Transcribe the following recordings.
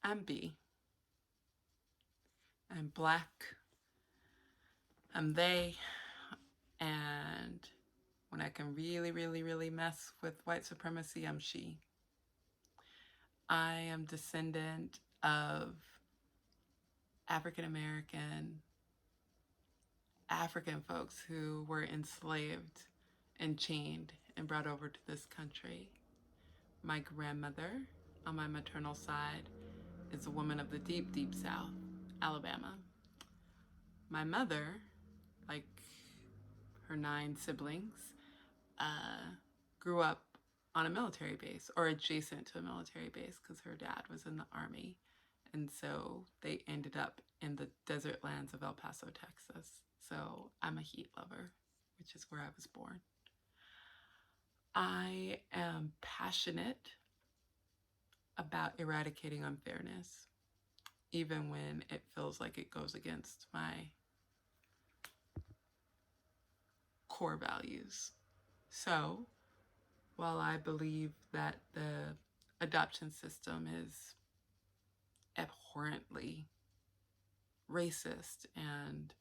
I'm B. I'm Black. I'm they. And when I can really, really, really mess with white supremacy, I'm she. I am descendant of African American, African folks who were enslaved and chained and brought over to this country. My grandmother on my maternal side is a woman of the deep, deep South, Alabama. My mother, like her 9 siblings, grew up on a military base or adjacent to a military base because her dad was in the Army. And so they ended up in the desert lands of El Paso, Texas. So I'm a heat lover, which is where I was born. I am passionate about eradicating unfairness, even when it feels like it goes against my core values. So, while I believe that the adoption system is abhorrently racist and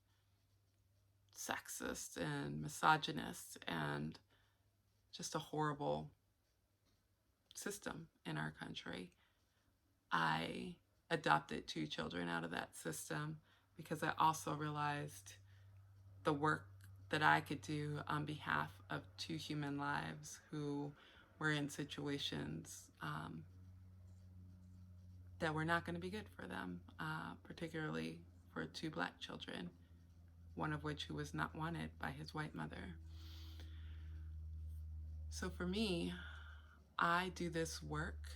sexist and misogynist and just a horrible system in our country, I adopted 2 children out of that system because I also realized the work that I could do on behalf of 2 human lives who were in situations that were not going to be good for them, particularly for 2 Black children, one of which who was not wanted by his white mother. So for me, I do this work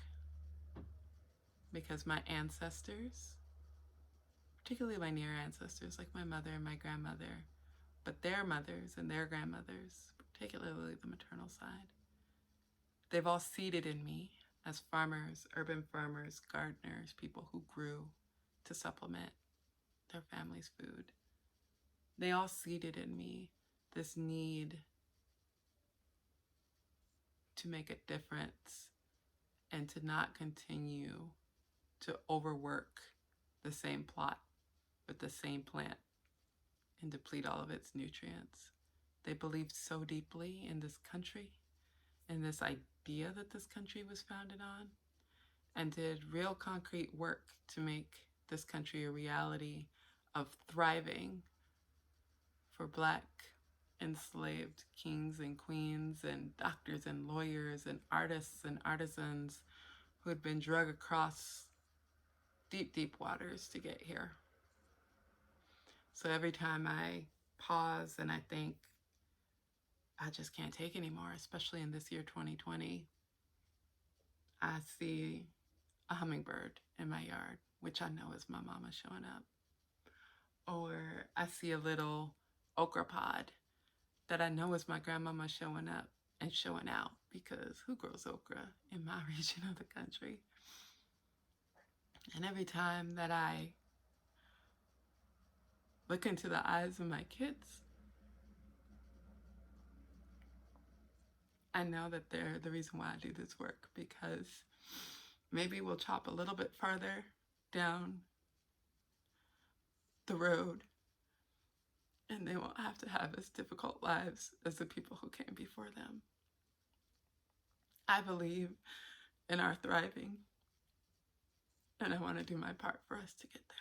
because my ancestors, particularly my near ancestors like my mother and my grandmother, but their mothers and their grandmothers, particularly the maternal side, they've all seeded in me as farmers, urban farmers, gardeners, people who grew to supplement their family's food. They all seeded in me this need to make a difference and to not continue to overwork the same plot with the same plant and deplete all of its nutrients. They believed so deeply in this country and this idea that this country was founded on, and did real concrete work to make this country a reality of thriving for Black enslaved kings and queens and doctors and lawyers and artists and artisans who had been dragged across deep, deep waters to get here. So every time I pause and I think, I just can't take anymore, especially in this year 2020, I see a hummingbird in my yard, which I know is my mama showing up. Or I see a little okra pod that I know is my grandmama showing up and showing out, because who grows okra in my region of the country? And every time that I look into the eyes of my kids, I know that they're the reason why I do this work, because maybe we'll chop a little bit farther down the road and they won't have to have as difficult lives as the people who came before them. I believe in our thriving, and I want to do my part for us to get there.